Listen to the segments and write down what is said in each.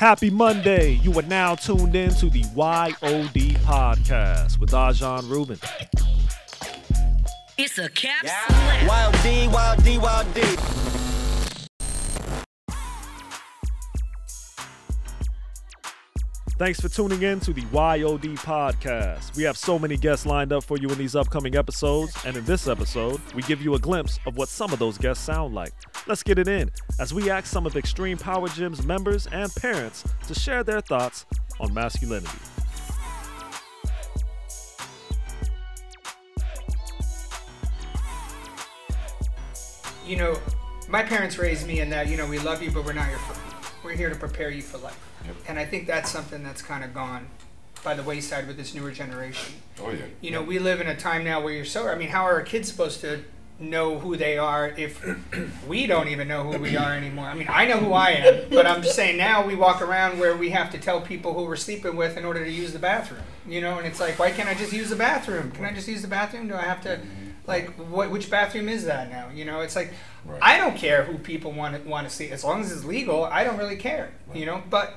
Happy Monday. You are now tuned in to the Y.O.D Podcast with Ajahn, Ruben. It's a CapSlaps. Yeah. Y.O.D, Y.O.D, Y.O.D. Thanks for tuning in to the Y.O.D Podcast. We have so many guests lined up for you in these upcoming episodes, and in this episode, we give you a glimpse of what some of those guests sound like. Let's get it in as we ask some of Extreme Power Gym's members and parents to share their thoughts on masculinity. You know, my parents raised me in that, you know, we love you, but we're not your friend. We're here to prepare you for life. Yep. And I think that's something that's kind of gone by the wayside with this newer generation. Oh, yeah. You know, we live in a time now where how are our kids supposed to know who they are if we don't even know who we are anymore? I mean, I know who I am, but I'm just saying now we walk around where we have to tell people who we're sleeping with in order to use the bathroom. You know, and it's like, why can't I just use the bathroom? Can I just use the bathroom? Do I have to, like, which bathroom is that now? You know, it's like, right. I don't care who people want to see. As long as it's legal, I don't really care, right. You know, but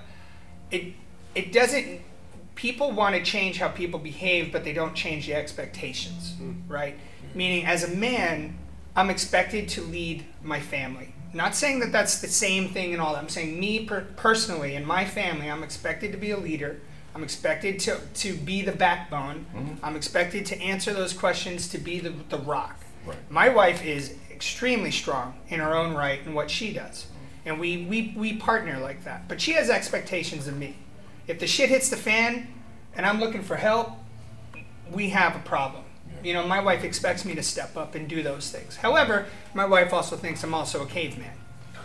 it doesn't, people want to change how people behave, but they don't change the expectations, right? Meaning, as a man, I'm expected to lead my family. Not saying that that's the same thing and all that. I'm saying me personally, in my family, I'm expected to be a leader. I'm expected to be the backbone. I'm expected to answer those questions, to be the rock. Right. My wife is extremely strong in her own right in what she does. And we partner like that. But she has expectations of me. If the shit hits the fan and I'm looking for help, we have a problem. You know, my wife expects me to step up and do those things. However, my wife also thinks I'm also a caveman.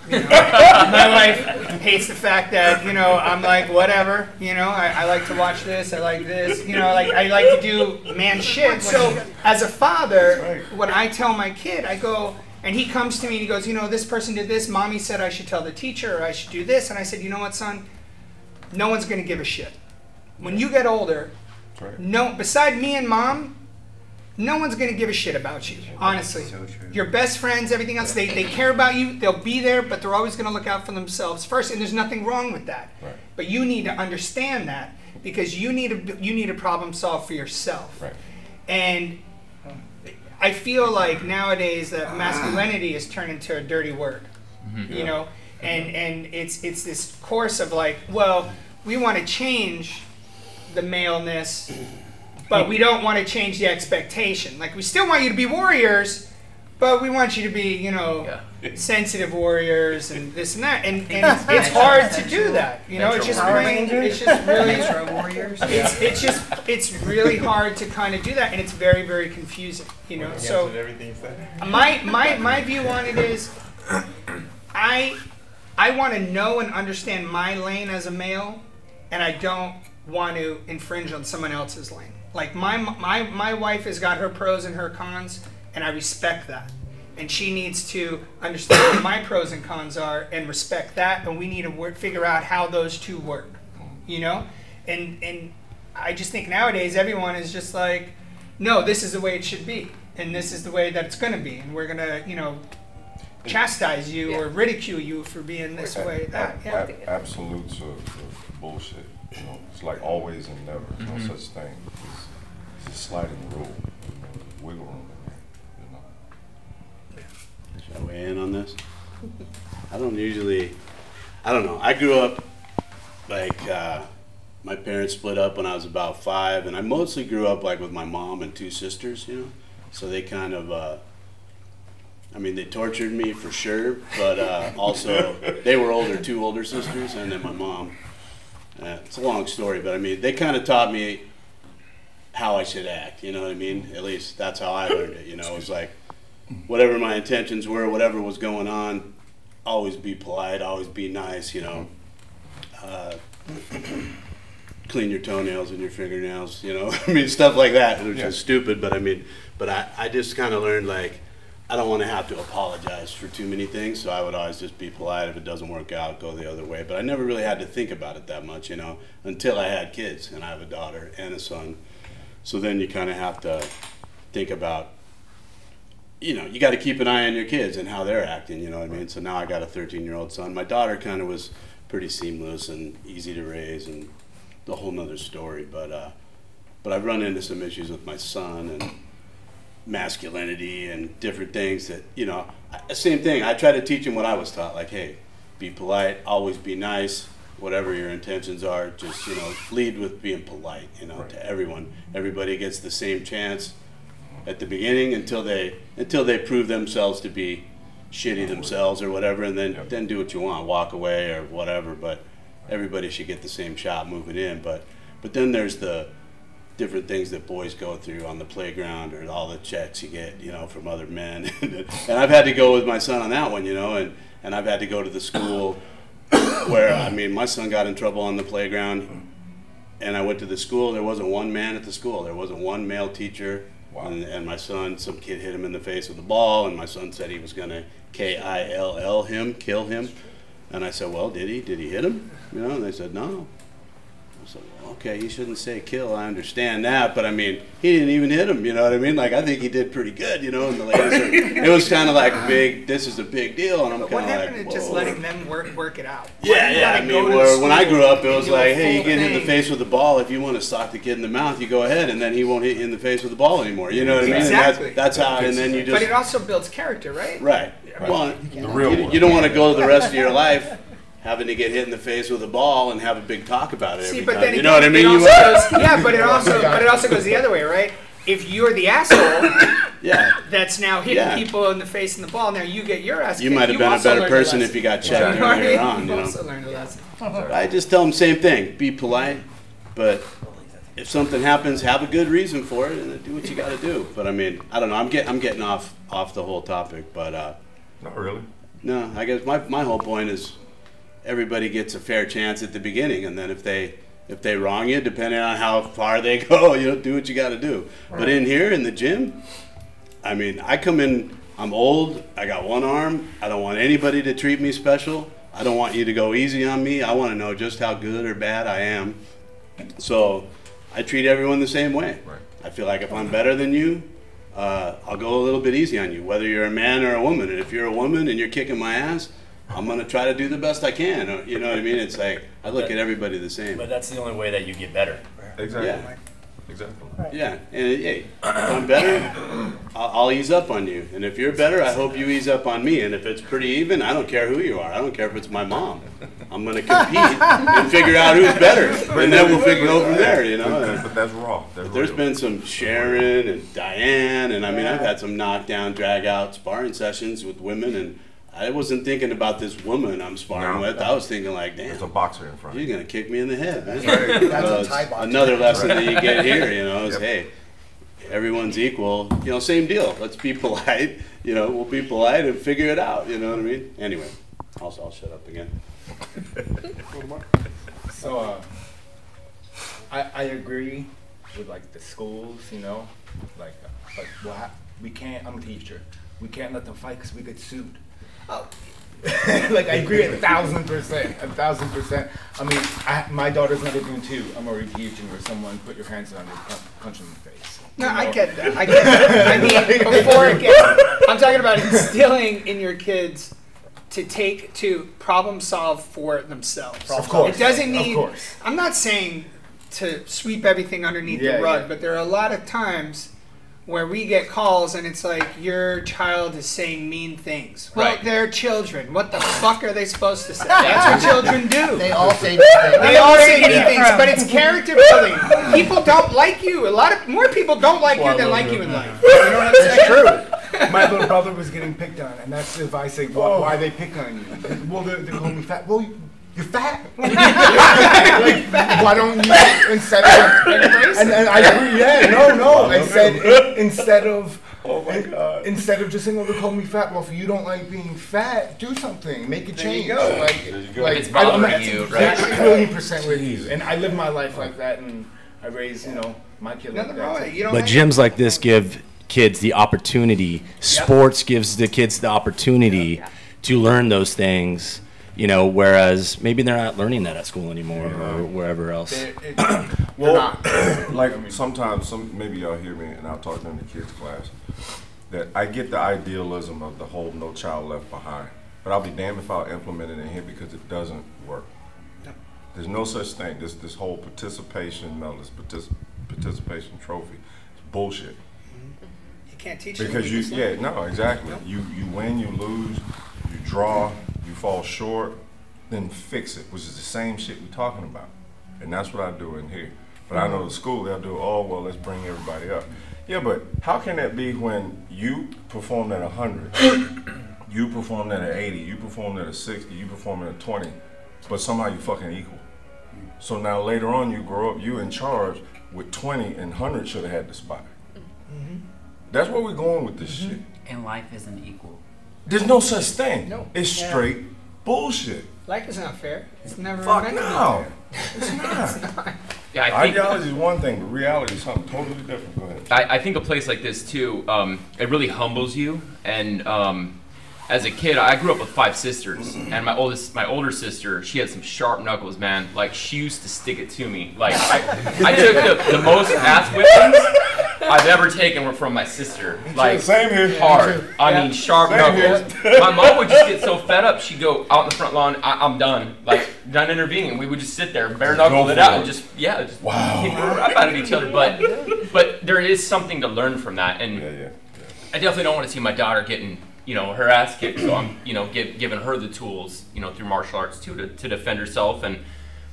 You know, my wife hates the fact that, you know, I'm like, whatever, you know, I like to watch this, I like this, you know, like I like to do man shit. So as a father, when I tell my kid, I go, and he comes to me and he goes, you know, this person did this, mommy said I should tell the teacher, or I should do this. And I said, you know what, son, no one's going to give a shit. When you get older, no, beside me and mom, no one's going to give a shit about you, honestly. So your best friends, everything else, they care about you, they'll be there, but they're always going to look out for themselves first, and there's nothing wrong with that. Right. But you need to understand that, because you need to problem solve for yourself. Right. And I feel like nowadays that masculinity is turned into a dirty word, you know, and it's this course of like, well, we want to change the maleness, but we don't want to change the expectation. Like, we still want you to be warriors, but we want you to be, you know, sensitive warriors and this and that. And it's hard to do that. You know, it's just really hard to kind of do that, and it's very, very confusing. You know, so my view on it is, I want to know and understand my lane as a male, and I don't want to infringe on someone else's lane. Like, my wife has got her pros and her cons, and I respect that. And she needs to understand what my pros and cons are and respect that, and we need to figure out how those two work, you know? And I just think nowadays everyone is just like, no, this is the way it should be, and this is the way that it's going to be, and we're going to, you know, chastise you or ridicule you for being this way. Absolutes are bullshit. You know, it's like always and never. No such thing. It's a sliding rule. Wiggle room in there. You know. Should I weigh in on this? I don't know. I grew up like my parents split up when I was about 5, and I mostly grew up like with my mom and 2 sisters. You know, so they kind of. I mean, they tortured me for sure, but also they were older, 2 older sisters, and then my mom. It's a long story, but I mean, they kind of taught me how I should act, you know what I mean? At least that's how I learned it, you know? It was like, whatever my intentions were, whatever was going on, always be polite, always be nice, you know? Clean your toenails and your fingernails, you know? I mean, stuff like that, which is stupid, but I mean, but I just kind of learned, like, I don't want to have to apologize for too many things, so I would always just be polite. If it doesn't work out, go the other way. But I never really had to think about it that much, you know, until I had kids, and I have a daughter and a son. So then you kind of have to think about, you know, you got to keep an eye on your kids and how they're acting, you know what I mean? So now I got a 13-year-old son. My daughter kind of was pretty seamless and easy to raise and a whole nother story. But I've run into some issues with my son and masculinity and different things that, you know, same thing. I try to teach him what I was taught, like, hey, be polite, always be nice, whatever your intentions are, just, you know, lead with being polite, you know, to everyone. Everybody gets the same chance at the beginning until they prove themselves to be shitty themselves or whatever, and then do what you want, walk away or whatever. But everybody should get the same shot moving in. But then there's the different things that boys go through on the playground, or all the checks you get, you know, from other men. And I've had to go with my son on that one, you know, and I've had to go to the school where, I mean, my son got in trouble on the playground, and I went to the school. There wasn't one man at the school. There wasn't one male teacher. Wow. And my son, some kid hit him in the face with a ball, and my son said he was going to kill him. And I said, well, did he hit him? You know, and they said, no. I said, well, okay, you shouldn't say kill, I understand that, but I mean, he didn't even hit him, you know what I mean? Like, I think he did pretty good, you know, and the ladies it was kind of like this is a big deal, and I'm kind of like, what happened to just letting them work it out? Yeah, I mean, when I grew up, it was like, hey, you get hit in the face with the ball, if you want to sock the kid in the mouth, you go ahead, and then he won't hit you in the face with the ball anymore, you know what I mean? Exactly. And that's how, and then you just... But it also builds character, right? Right. Well, you don't want to go the rest of your life having to get hit in the face with a ball and have a big talk about it every time. Then you know what I mean? But it also goes the other way, right? If you're the asshole that's now hitting people in the face and the ball, now you get your ass kicked. You might have been a better person if you got checked earlier on. You also learned a lesson. I just tell them same thing. Be polite, but if something happens, have a good reason for it, and then do what you got to do. But I mean, I don't know. I'm getting off the whole topic, but not really. No, I guess my whole point is everybody gets a fair chance at the beginning, and then if they wrong you, depending on how far they go, you know, do what you got to do. Right. But in here in the gym, I mean, I come in, I'm old, I got one arm, I don't want anybody to treat me special. I don't want you to go easy on me. I want to know just how good or bad I am. So I treat everyone the same way. Right. I feel like if I'm better than you, I'll go a little bit easy on you, whether you're a man or a woman. And if you're a woman and you're kicking my ass, I'm going to try to do the best I can. You know what I mean? It's like, I look at everybody the same. But that's the only way that you get better. Exactly. Yeah. Exactly. Yeah. And hey, if I'm better, I'll ease up on you. And if you're better, I hope you ease up on me. And if it's pretty even, I don't care who you are. I don't care if it's my mom. I'm going to compete and figure out who's better. And then we'll go from there, you know? But that's raw. There's been some Sharon and Diane, and I mean, I've had some knockdown, drag-out sparring sessions with women, and I wasn't thinking about this woman I'm sparring with. I was thinking like, damn, there's a boxer in front. She's gonna kick me in the head. Man. That's another lesson that you get here, you know, is hey, everyone's equal. You know, same deal. Let's be polite. You know, we'll be polite and figure it out. You know what I mean? Anyway, I'll shut up again. So, I agree with like the schools. You know, like we can't. I'm a teacher. We can't let them fight because we get sued. Oh. Like I agree 1,000%, 1,000%. I mean, my daughter's not even 2. I'm already teaching where someone put your hands on her, punch them in the face. No, you know? I get that. I mean, before it gets, I'm talking about instilling in your kids to problem solve for themselves. Of course. It doesn't need. Of course. I'm not saying to sweep everything underneath the rug, but there are a lot of times where we get calls and it's like, your child is saying mean things. Well, they're children. What the fuck are they supposed to say? That's what children do. They all say mean things. They all say mean things, but it's character building. People don't like you. More people don't like you than like you in life. You know what I'm saying? It's true. My little brother was getting picked on, and that's if I say, why are they picking on you? Well, they're calling me fat. Well, you're fat. Like, why don't you instead of and I agree, I said instead of instead of just saying, they call me fat. Well, if you don't like being fat, do something, make a change. Like it's bothering you, right? 1,000,000% with you. And I live my life like that, and I raise my kid like that. But gyms like this give kids the opportunity. Sports gives the kids the opportunity to learn those things. You know, whereas maybe they're not learning that at school anymore or wherever else. Well, like sometimes, maybe y'all hear me, and I'll talk in the kids' class, that I get the idealism of the whole no child left behind. But I'll be damned if I'll implement it in here because it doesn't work. There's no such thing. This whole participation medalist, participation trophy, it's bullshit. You can't teach Because exactly. Nope. You win, you lose, you draw, you fall short, then fix it, which is the same shit we're talking about. And that's what I do in here. But I know the school, they'll do, oh, well, let's bring everybody up. Yeah, but how can that be when you performed at 100, you performed at an 80, you performed at a 60, you performed at a 20, but somehow you fucking equal? So now later on you grow up, you in charge with 20 and 100 should have had the spot. That's where we're going with this shit. And life isn't equal. There's no such thing. No. It's straight bullshit. Life is not fair. It's never Fuck meant to be no. fair. It's not. It's not. Yeah, I think, Ideology is one thing, but reality is something totally different. Go ahead. I think a place like this too, it really humbles you. And as a kid, I grew up with 5 sisters, and my older sister, she had some sharp knuckles, man. Like, she used to stick it to me. Like, I took the most ass whippings I've ever taken were from my sister. Like, Same here. hard. I mean, sharp knuckles. My mom would just get so fed up, she'd go out in the front lawn, I'm done. Like, done intervening. We would just sit there, bare knuckle it out, and just hit the crap out of each other. But there is something to learn from that. And I definitely don't want to see my daughter getting, her ass kicked. So I'm, giving her the tools, through martial arts too, to defend herself. And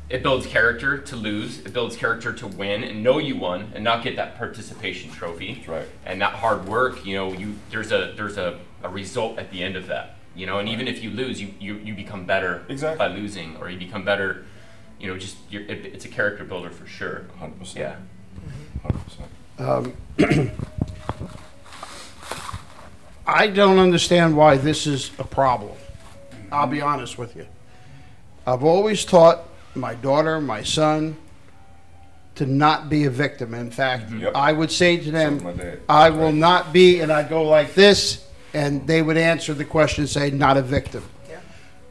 it builds character to lose. It builds character to win and know you won and not get that participation trophy. That's right. And that hard work, there's a result at the end of that. And even if you lose, you become better by losing, or you become better. It's a character builder for sure. 100%. Yeah. 100%. I don't understand why this is a problem. I'll be honest with you. I've always taught my daughter, my son, to not be a victim. In fact, I would say to them, I will not be, and I'd go like this, and they would answer the question and say, not a victim. Yeah.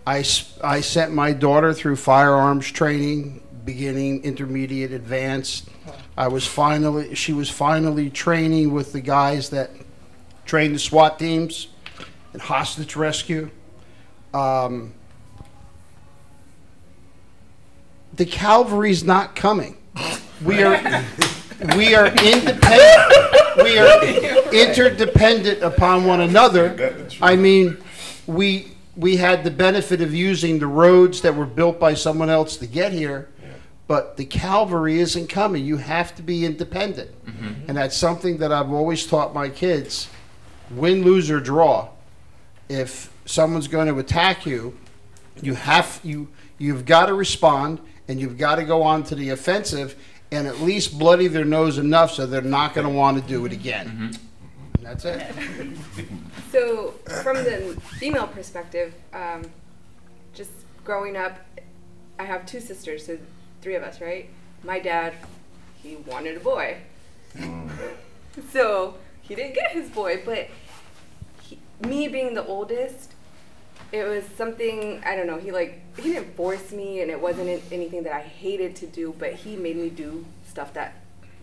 I sent my daughter through firearms training, beginning, intermediate, advanced. She was finally training with the guys that train the SWAT teams and hostage rescue. The cavalry's not coming. We are independent. We are interdependent upon one another. I mean, we had the benefit of using the roads that were built by someone else to get here, but the cavalry isn't coming. You have to be independent, and that's something that I've always taught my kids. Win, lose, or draw. If someone's going to attack you, you've got to respond, and you've got to go on to the offensive and at least bloody their nose enough so they're not going to want to do it again. And that's it. So from the female perspective, just growing up, I have 2 sisters, so 3 of us, right? My dad, he wanted a boy. So he didn't get his boy, but me being the oldest, it was something, I don't know, he didn't force me, and it wasn't anything that I hated to do, but he made me do stuff that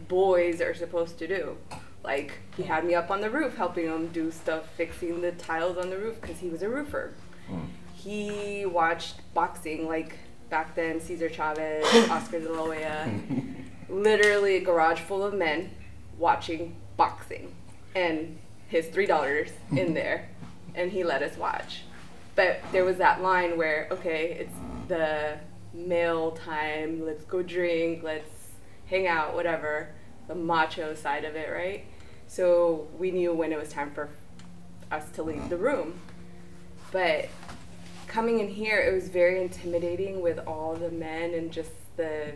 boys are supposed to do. Like, he had me up on the roof helping him do stuff, fixing the tiles on the roof, because he was a roofer. He watched boxing, like back then, Cesar Chavez, Oscar de la Hoya, literally a garage full of men watching boxing, and his $3 in there, and he let us watch. But there was that line where, okay, it's the male time, let's go drink, let's hang out, whatever, the macho side of it, right? So we knew when it was time for us to leave the room. But coming in here, it was very intimidating with all the men and just the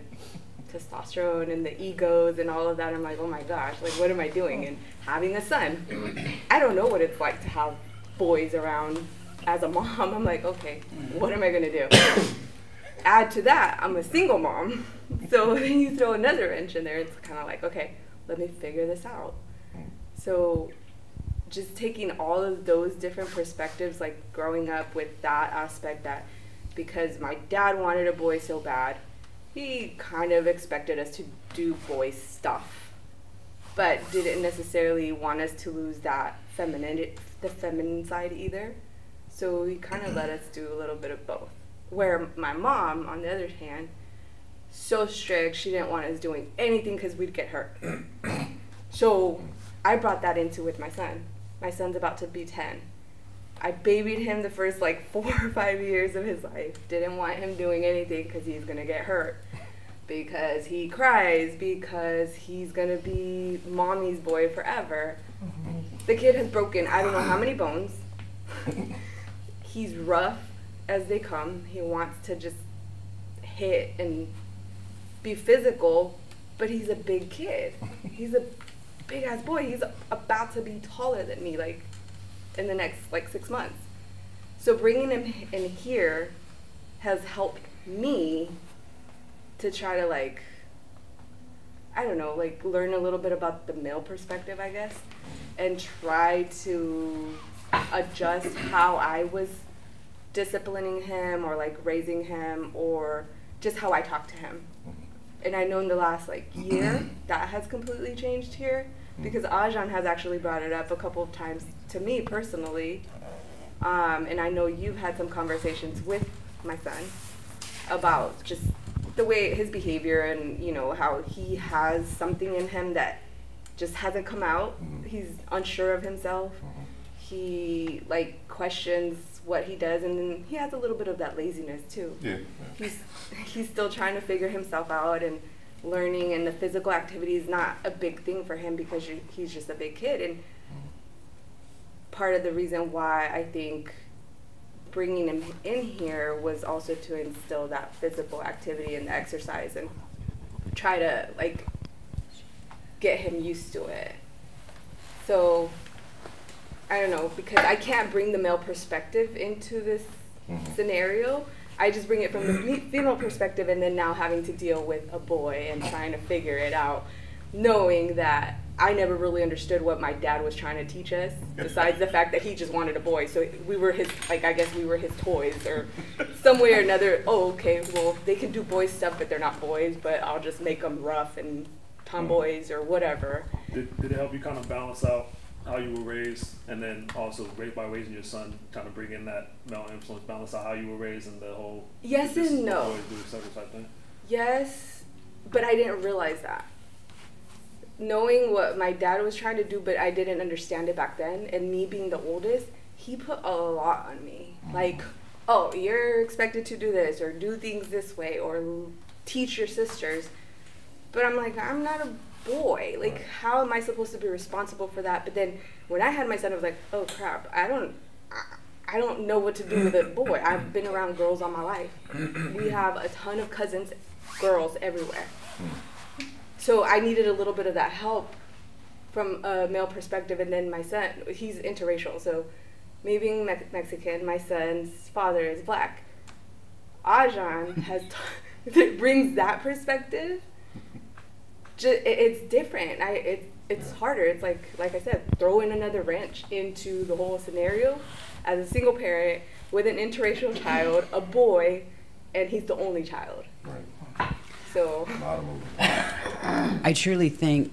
testosterone and the egos and all of that. I'm like, oh my gosh, like, what am I doing? And having a son, I don't know what it's like to have boys around. As a mom, I'm like, okay, what am I gonna do? Add to that, I'm a single mom. So then you throw another wrench in there, it's kind of like, okay, let me figure this out. So just taking all of those different perspectives, like growing up with that aspect, that because my dad wanted a boy so bad, he kind of expected us to do boy stuff, but didn't necessarily want us to lose that the feminine side either. So he kind of let us do a little bit of both. Where my mom, on the other hand, so strict. She didn't want us doing anything because we'd get hurt. So I brought that into with my son. My son's about to be 10. I babied him the first like 4 or 5 years of his life. Didn't want him doing anything because he's going to get hurt. Because he cries, because he's going to be mommy's boy forever. The kid has broken I don't know how many bones. He's rough as they come. He wants to just hit and be physical, but he's a big kid. He's a big ass boy. He's about to be taller than me, like in the next like 6 months. So bringing him in here has helped me to try to like, I don't know, like learn a little bit about the male perspective, I guess, and try to adjust how I was disciplining him or like raising him or just how I talk to him. And I know in the last like year that has completely changed here because Ajahn has actually brought it up a couple of times to me personally. And I know you've had some conversations with my son about just the way his behavior and, you know, how he has something in him that just hasn't come out. He's unsure of himself. He like questions what he does, and then he has a little bit of that laziness too. Yeah. He's still trying to figure himself out and learning, and the physical activity is not a big thing for him because he's just a big kid. And part of the reason why I think bringing him in here was also to instill that physical activity and the exercise and try to like get him used to it. So I don't know, because I can't bring the male perspective into this scenario. I just bring it from the female perspective, and then now having to deal with a boy and trying to figure it out, knowing that I never really understood what my dad was trying to teach us, besides the fact that he just wanted a boy. So we were his, like, I guess we were his toys, or some way or another. Oh, okay, well, they can do boy stuff, but they're not boys, but I'll just make them rough and tomboys or whatever. Did it help you kind of balance out how you were raised, and then also by raising your son, kind of bring in that male influence, balance out how you were raised and the whole yes and no. Type thing? Yes, but I didn't realize that. Knowing what my dad was trying to do, but I didn't understand it back then, and me being the oldest, he put a lot on me. Like, oh, you're expected to do this, or do things this way, or teach your sisters. But I'm like, I'm not a boy. Like, how am I supposed to be responsible for that? But then when I had my son, I was like, oh crap, I don't know what to do with a boy. I've been around girls all my life. We have a ton of cousins, girls everywhere. So I needed a little bit of that help from a male perspective. And then my son, he's interracial. So me being Mexican, my son's father is black. Ajahn brings that perspective. It's different. It's harder. It's like I said, throwing another wrench into the whole scenario as a single parent with an interracial child, a boy, and he's the only child. Right. So I truly think,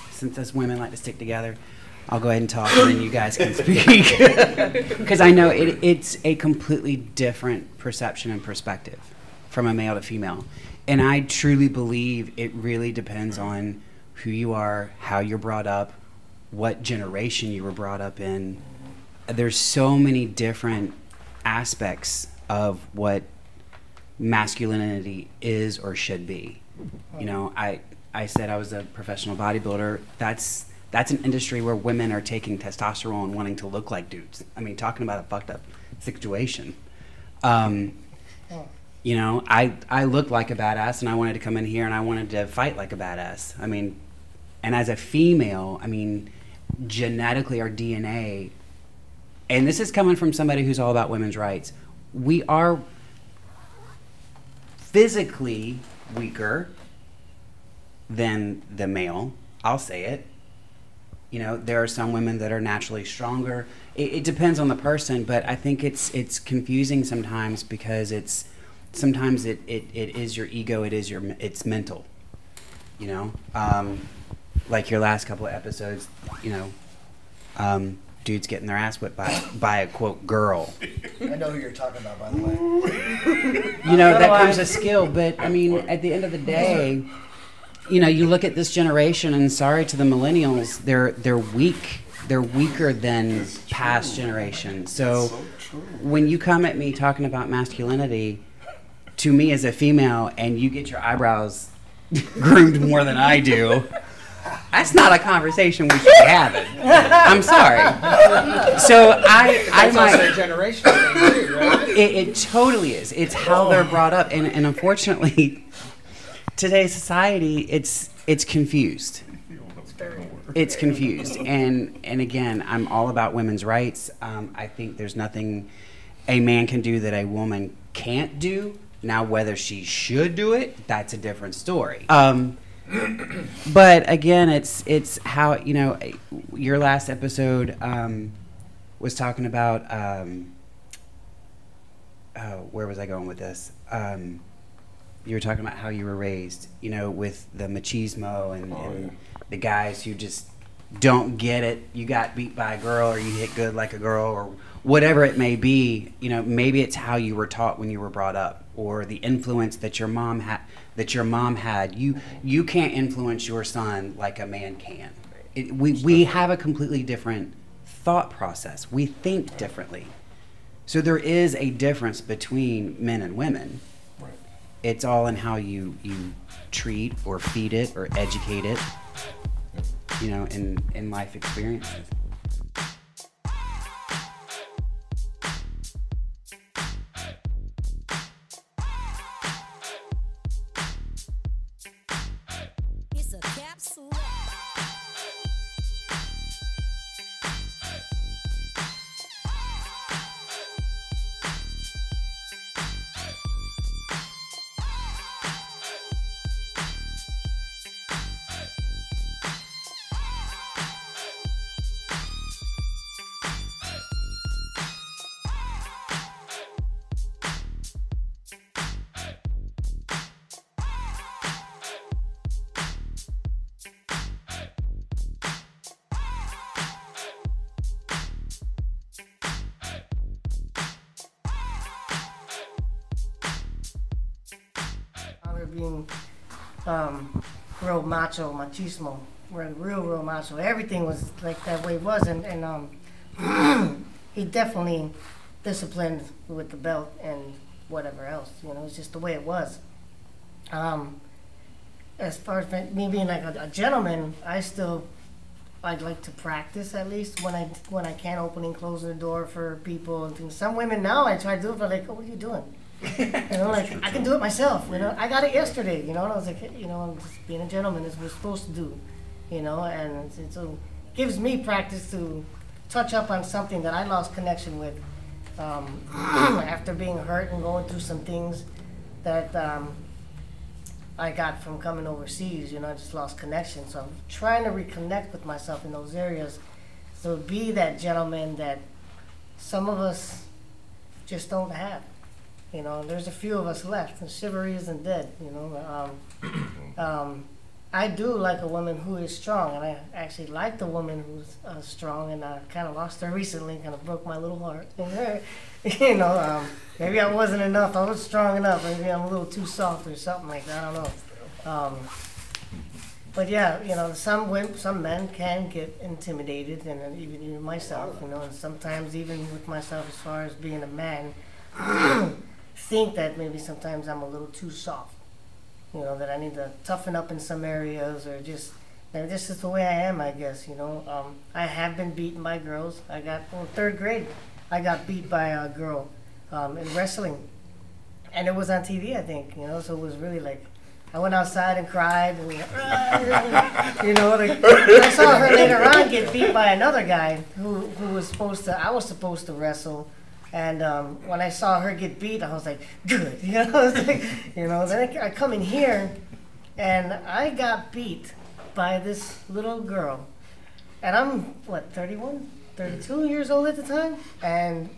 since us women like to stick together, I'll go ahead and talk, and then you guys can speak, because I know it's a completely different perception and perspective from a male to female. And I truly believe it really depends on who you are, how you're brought up, what generation you were brought up in. There's so many different aspects of what masculinity is or should be. You know, I said I was a professional bodybuilder. That's an industry where women are taking testosterone, wanting to look like dudes. I mean, talking about a fucked up situation. You know, I looked like a badass, and I wanted to come in here and I wanted to fight like a badass. I mean, and as a female, I mean, genetically our DNA, and this is coming from somebody who's all about women's rights, we are physically weaker than the male. I'll say it. You know, there are some women that are naturally stronger. It depends on the person, but I think it's confusing sometimes because sometimes it is your ego, it's mental, you know, like your last couple of episodes, you know, dudes getting their ass whipped by a quote girl. I know who you're talking about, by the way. You know, that comes a skill, but I mean, at the end of the day, you know, you look at this generation, and sorry to the millennials, they're weak. They're weaker than past generations. So when you come at me talking about masculinity, to me as a female, and you get your eyebrows groomed more than I do, that's not a conversation we should be having. I'm sorry. So I might. Also a generational thing too, right? It totally is. It's how they're brought up, and unfortunately, today's society, it's confused. It's confused, and again, I'm all about women's rights. I think there's nothing a man can do that a woman can't do. Now, whether she should do it, that's a different story. But again, it's how, you know, your last episode was talking about where was I going with this? You were talking about how you were raised, you know, with the machismo and the guys who just don't get it. You got beat by a girl, or you hit good like a girl, or whatever it may be. You know, maybe it's how you were taught when you were brought up, or the influence that your mom had. You can't influence your son like a man can. We have a completely different thought process. We think differently. So there is a difference between men and women. Right. It's all in how you treat or feed it or educate it, you know, in life experiences. It's a capsule. Being real macho, machismo, real macho. Everything was like that way it was, and he definitely disciplined with the belt and whatever else. You know, it's just the way it was. As far as me being like a gentleman, I'd like to practice at least when I can, opening, closing the door for people and things. Some women now I try to do it, but like, oh, what are you doing? You know, like, I can do it myself, you know. I got it yesterday, you know, and I was like, you know, I'm just being a gentleman is what we're supposed to do, you know, and so it gives me practice to touch up on something that I lost connection with after being hurt and going through some things that I got from coming overseas, you know. I just lost connection, so I'm trying to reconnect with myself in those areas, so be that gentleman that some of us just don't have. You know, there's a few of us left, and chivalry isn't dead, you know. I do like a woman who is strong, and I actually like the woman who's strong, and I kind of lost her recently, kind of broke my little heart. You know, maybe I wasn't enough, I was strong enough, maybe I'm a little too soft or something like that, I don't know. But yeah, you know, some men can get intimidated, and even myself, you know, and sometimes even with myself as far as being a man, think that maybe sometimes I'm a little too soft, you know, that I need to toughen up in some areas, or just, and this is the way I am, I guess, you know. I have been beaten by girls. I got, in 3rd grade, I got beat by a girl in wrestling, and it was on TV, I think, you know, so it was really like, I went outside and cried, and you know, like, I saw her later on get beat by another guy who was I was supposed to wrestle. And when I saw her get beat, I was like, good, you know. Like, you know, then I come in here, and I got beat by this little girl, and I'm what, 31, 32 years old at the time, and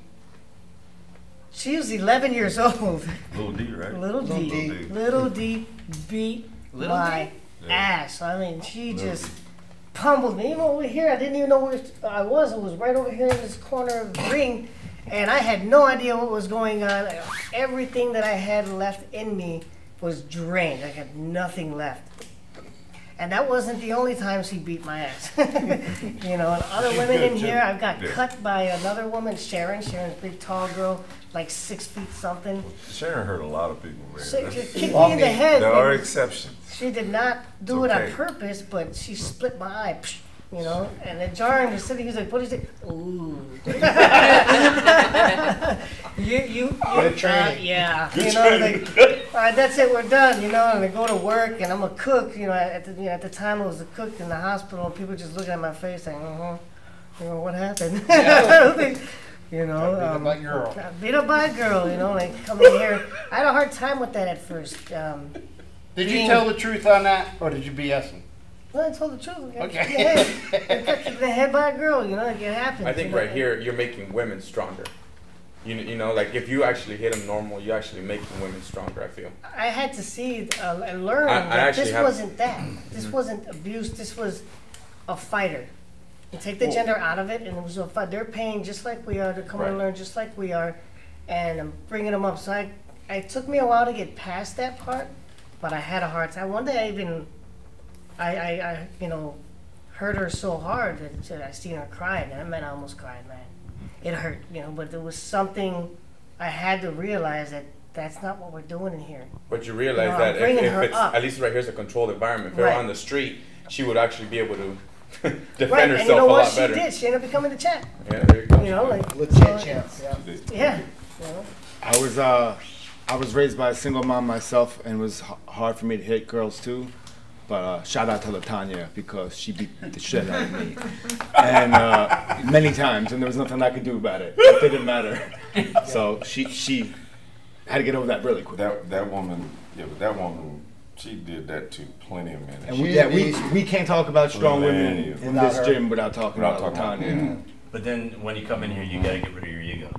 she was 11 years old. Little D, right? Little D beat my ass. I mean, she just pummeled me. Even over here, I didn't even know where I was. It was right over here in this corner of the ring, and I had no idea what was going on. Everything that I had left in me was drained. I had nothing left. And that wasn't the only times he beat my ass. You know, and other women in here, I've got cut by another woman, Sharon. Sharon's a big, tall girl, like 6 feet something. Sharon hurt a lot of people, man. She kicked me in the head. There are exceptions. She did not do it on purpose, but she split my eye. You know, and then Jarring was sitting, he was like, what is it? Ooh. Good training. Yeah. You know, like, all right, that's it, we're done, you know, and I go to work, and I'm a cook, you know, at the time I was a cook in the hospital, and people just looking at my face like, you know, what happened? You know, beat up by a girl. Beat up by a girl, you know, like coming here. I had a hard time with that at first. Did you tell the truth on that, or did you BS him? Well, I told the truth. Okay. I got kicked in the head by a girl, you know, like it happens. I think right here, you're making women stronger. You know, like if you actually hit them normal, you're actually making women stronger, I feel. I had to see and learn that this wasn't that. This wasn't abuse. This was a fighter. You take the gender out of it, and it was a fight. They're paying just like we are. They're coming to learn just like we are, and I'm bringing them up. So it took me a while to get past that part, but I had a hard time. One day I you know, hurt her so hard that I seen her cry, and I almost cried, man. It hurt, you know, but there was something I had to realize that that's not what we're doing in here. But you realize that if it's, at least right here's a controlled environment. If they were on the street, she would actually be able to defend herself and you know a what? lot better. She did. She ended up becoming the champ. Yeah, there you go. You know, like legit champ. Yeah. You know? I was raised by a single mom myself, and it was hard for me to hit girls too. But shout out to LaTanya, because she beat the shit out of me, and many times, and there was nothing I could do about it. It didn't matter. So she had to get over that really quick. That woman, but that woman, she did that to plenty of men. And we can't talk about strong women in this gym without talking about LaTanya. But then when you come in here, you gotta get rid of your ego.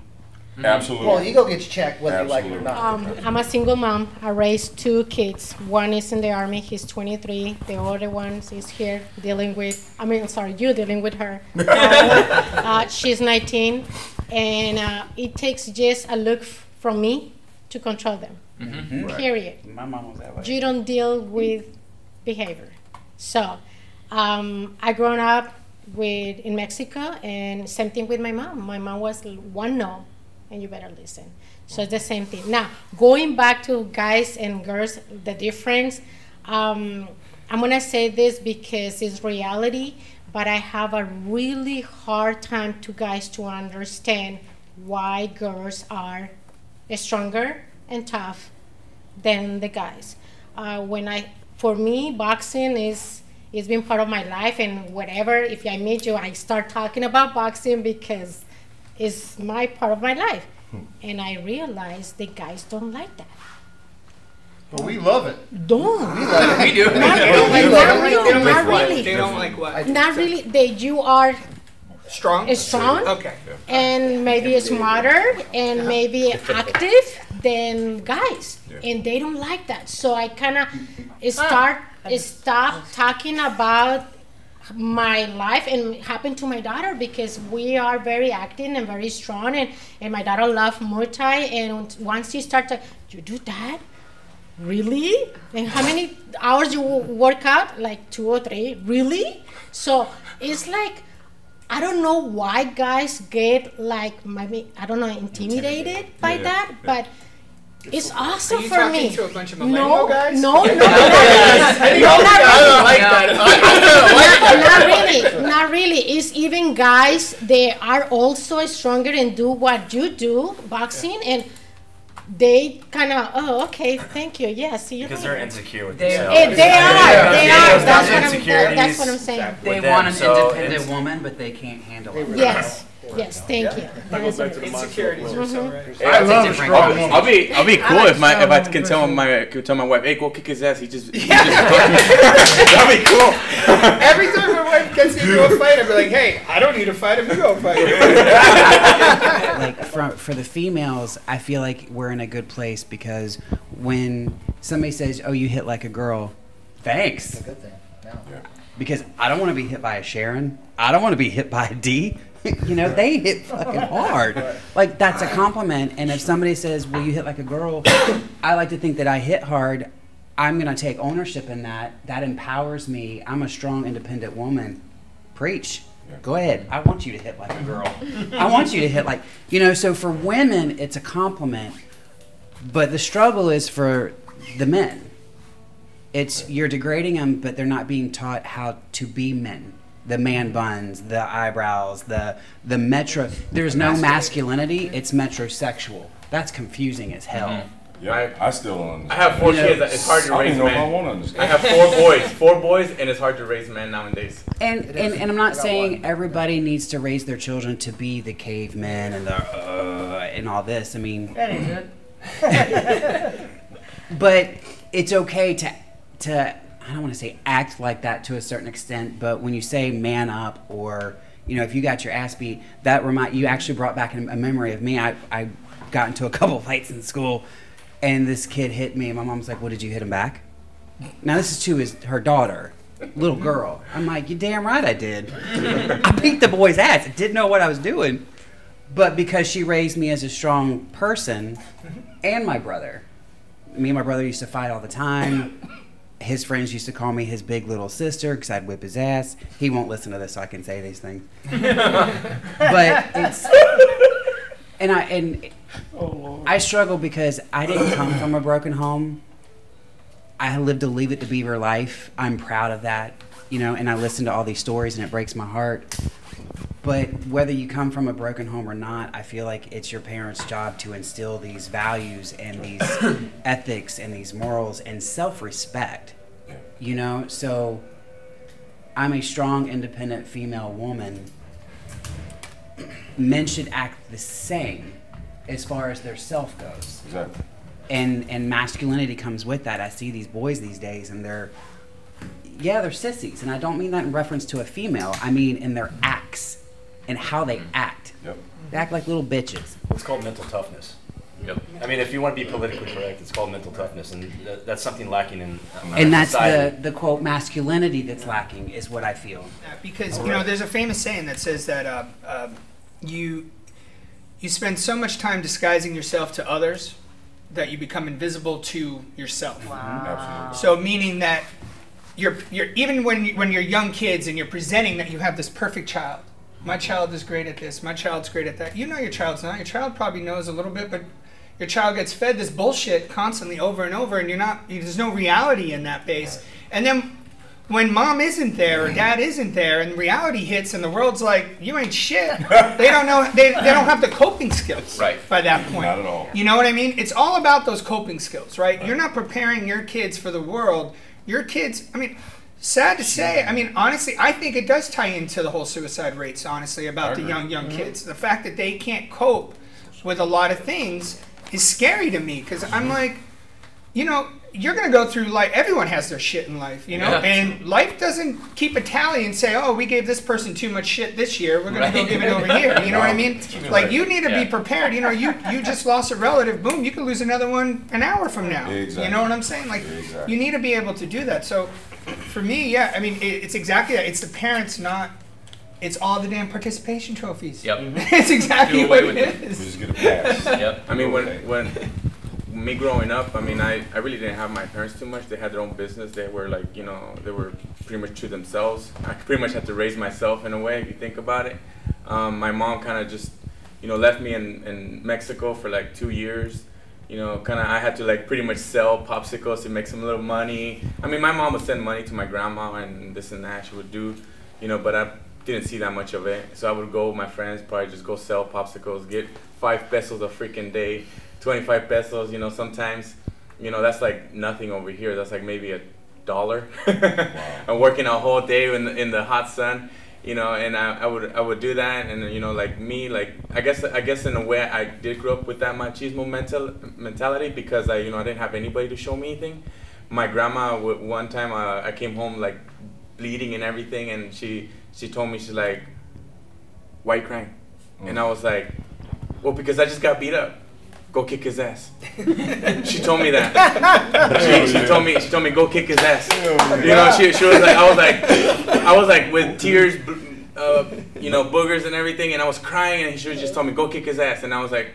Absolutely. Well, ego gets checked whether you like it or not. I'm a single mom. I raised 2 kids. One is in the Army. He's 23. The other one is here dealing with, you're dealing with her. She's 19. And it takes just a look from me to control them. Mm-hmm. Period. My mom was that way. You don't deal with behavior. So I grown up in Mexico, and same thing with my mom. My mom was one no. And you better listen. So it's the same thing. Now, going back to guys and girls, the difference, I'm gonna say this because it's reality, but I have a really hard time to guys to understand why girls are stronger and tough than the guys. For me, boxing it's been part of my life, and whatever, if I meet you, I start talking about boxing because it's my part of my life. And I realize the guys don't like that. But we love it. Don't. We love it. We do. Not really. They don't like what? Not really. You are strong. Okay. And maybe smarter and maybe active than guys, and they don't like that. So I kind of stop talking about my life and happened to my daughter, because we are very active and very strong, and my daughter loves Muay Thai, and once she starts to, you do that? Really? And how many hours you work out? Like 2 or 3? Really? So it's like, I don't know why guys get like, maybe, I don't know, intimidated by that, but it's awesome for me. To a bunch of millennial guys? No, not really. It's even guys, they are also stronger and do what you do, boxing, and they kind of, oh, okay, thank you, yeah, see you because later. they're insecure with They themselves. are. That's what I'm saying. They want an independent woman, but they can't handle it. Yes, thank you. Insecurities are so right. I love a strong woman. I'll be cool if I can tell my wife, hey, go kick his ass. He just that'd be cool. Every time my wife gets into a fight, I'd be like, hey, I don't need to fight him. You go fight him. Like for the females, I feel like we're in a good place, because when somebody says, "Oh, you hit like a girl," thanks. That's a good thing. because I don't want to be hit by a Sharon. I don't want to be hit by a D. You know, they hit fucking hard. Like, that's a compliment. And if somebody says, well, you hit like a girl, I like to think that I hit hard. I'm going to take ownership in that. That empowers me. I'm a strong, independent woman. Preach. Go ahead. I want you to hit like a girl. I want you to hit like, you know, so for women, it's a compliment. But the struggle is for the men. It's, you're degrading them, but they're not being taught how to be men. The man buns, the eyebrows, the metro. There's no masculinity. It's metrosexual. That's confusing as hell. Yeah, I still don't understand. I have 4 kids. It's hard to raise men. I want to understand. I have 4 boys, and it's hard to raise men nowadays. And I'm not saying everybody needs to raise their children to be the cavemen and the and all this. I mean, That ain't good. but it's okay to I don't want to say act like that to a certain extent, but when you say man up, or, you know, if you got your ass beat, you actually brought back a memory of me. I got into a couple fights in school, and this kid hit me, and my mom's like, well, did you hit him back? Now this is to her daughter, little girl. I'm like, you're damn right I did. I beat the boy's ass. I didn't know what I was doing. But because she raised me as a strong person, and my brother. Me and my brother used to fight all the time. His friends used to call me his big little sister because I'd whip his ass. He won't listen to this, so I can say these things. But it's, and I struggle because I didn't come from a broken home. I lived a Leave It to Beaver life. I'm proud of that, you know. And I listen to all these stories, and it breaks my heart. But whether you come from a broken home or not, I feel like it's your parents' job to instill these values and these ethics and these morals and self-respect, you know? So I'm a strong, independent female woman. Men should act the same as far as their self goes. Exactly. And masculinity comes with that. I see these boys these days, and they're sissies. And I don't mean that in reference to a female. I mean in their acts. And how they act. Yep. They act like little bitches. It's called mental toughness. Yep. I mean, if you want to be politically correct, it's called mental toughness, and that's something lacking in and that's society. the quote masculinity that's lacking is what I feel. Because you know, there's a famous saying that says that you spend so much time disguising yourself to others that you become invisible to yourself. Wow. Absolutely. So meaning that you're even when you're young kids and you're presenting that you have this perfect child. My child is great at this. My child's great at that. You know your child's not. Your child probably knows a little bit, but your child gets fed this bullshit constantly over and over, and there's no reality in that base. And then when mom isn't there or dad isn't there, and reality hits, and the world's like, you ain't shit. They don't know. They don't have the coping skills by that point. Not at all. You know what I mean? It's all about those coping skills, right? You're not preparing your kids for the world. Your kids, I mean, sad to say, I mean, honestly, I think it does tie into the whole suicide rates, honestly, about the young kids. The fact that they can't cope with a lot of things is scary to me, because I'm like, you know, you're going to go through life. Everyone has their shit in life, you know, and life doesn't keep a tally and say, oh, we gave this person too much shit this year. We're going to go give it over here. You know what I mean? Like, you need to be prepared. You know, you just lost a relative. Boom, you can lose another one an hour from now. Exactly. You know what I'm saying? Like, you need to be able to do that. So for me, I mean, it's exactly that. It's the parents, it's all the damn participation trophies. Yep. It's exactly what it is. We just get a pass. Yep. I mean, when me growing up, I mean, I really didn't have my parents too much. They had their own business. They were like, you know, they were pretty much to themselves. I pretty much had to raise myself in a way, if you think about it. My mom kind of just, you know, left me in Mexico for like 2 years. You know, I had to like pretty much sell popsicles to make some little money. I mean, my mom would send money to my grandma and this and that she would do, you know, but I didn't see that much of it. So I would go with my friends, probably just go sell popsicles, get 5 pesos a freaking day, 25 pesos, you know, sometimes, you know, that's like nothing over here. That's like maybe $1. I'm working a whole day in the hot sun. You know, and I would do that, and you know, like me, like I guess in a way I did grow up with that machismo mentality, because I didn't have anybody to show me anything. My grandma, one time I came home like bleeding and everything, and she told me, she's like, "Why you crying?" And I was like, "Well, because I just got beat up." go kick his ass. She told me that. She told me go kick his ass. You know, she was like, I was like with tears, you know, boogers and everything, and I was crying, and she just told me go kick his ass, and I was like,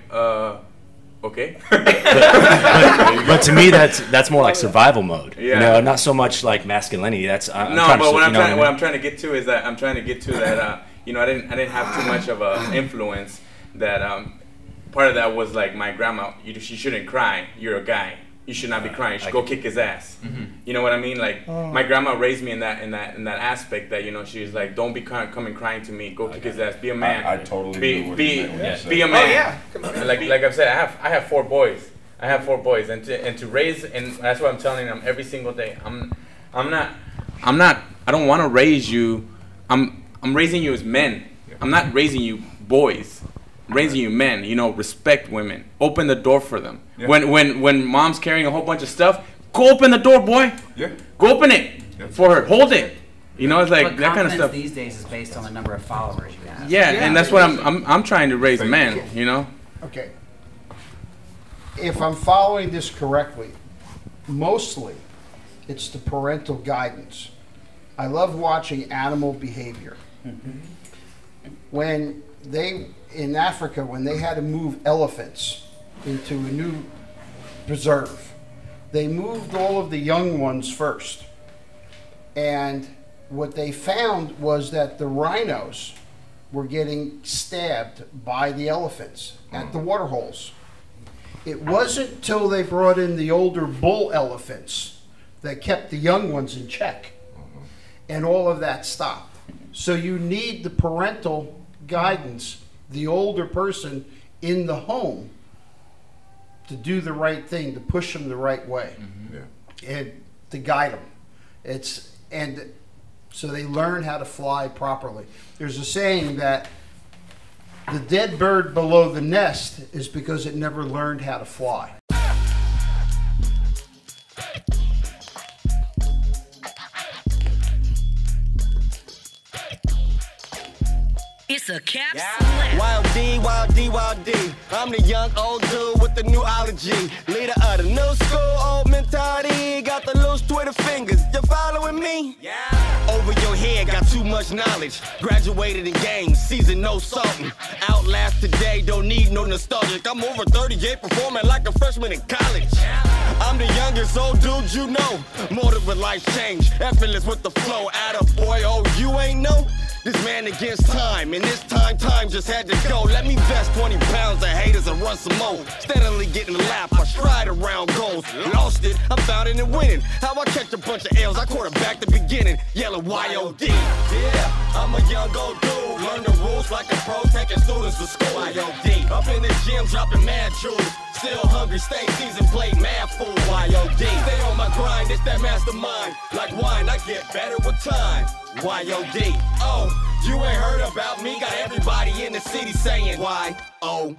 okay. but to me, that's more like survival mode. Yeah. You know, not so much like masculinity. That's what I'm trying to get to is that I'm trying to get to that. You know, I didn't have too much of an influence. That part of that was like my grandma. She shouldn't cry. You're a guy. You should not be crying. You should go kick his ass. Mm-hmm. You know what I mean? Like my grandma raised me in that aspect that, you know, she was like, don't be coming crying to me. Go kick his ass. Be a man. I totally be a man. Oh yeah. Come on. Like I've said, I have 4 boys. I have 4 boys, and to raise, and that's what I'm telling them every single day. I don't want to raise you. I'm raising you as men. I'm not raising you boys. I'm raising you men. You know, respect women. Open the door for them. Yeah. When mom's carrying a whole bunch of stuff, go open the door, boy. Yeah. Go open it for her. Hold it. You know, it's like but that kind of stuff. These days is based on the number of followers you have. Yeah, and that's what I'm trying to raise men. You know. Okay. If I'm following this correctly, mostly it's the parental guidance. I love watching animal behavior. Mm-hmm. When in Africa, when they had to move elephants into a new preserve, they moved all of the young ones first. And what they found was that the rhinos were getting stabbed by the elephants at the water holes. It wasn't until they brought in the older bull elephants that kept the young ones in check. And all of that stopped. So you need the parental guidance, the older person in the home, to do the right thing, to push them the right way, and to guide them. And so they learn how to fly properly. There's a saying that the dead bird below the nest is because it never learned how to fly. It's a CapSlaps. Y.O.D, Y.O.D, Y.O.D. I'm the young old dude with the new ology. Leader of the new school, old mentality. Got the loose Twitter fingers. You following me? Yeah. Over your head, got too much knowledge. Graduated in games, seasoned no salting. Outlast today, don't need no nostalgic. I'm over 38, performing like a freshman in college. I'm the youngest old dude you know. Motive with life change, effortless with the flow. Attaboy, oh, you ain't know? This man against time, and this time just had to go. Let me vest 20 pounds of haters and run some more. Steadily getting the lap, I stride around goals. Lost it, I found it and winning. How I catch a bunch of L's, I quarterback the beginning. Yellow Y.O.D. Yeah, I'm a young old dude. Learn the rules like a pro, taking students to school. Y.O.D. Up in the gym, dropping mad jewels. Still hungry, stay seasoned, play mad fool. Y.O.D. Stay on my grind, it's that mastermind. Like wine, I get better with time. Y.O.D. Oh, you ain't heard about me. Got everybody in the city saying Y.O.D.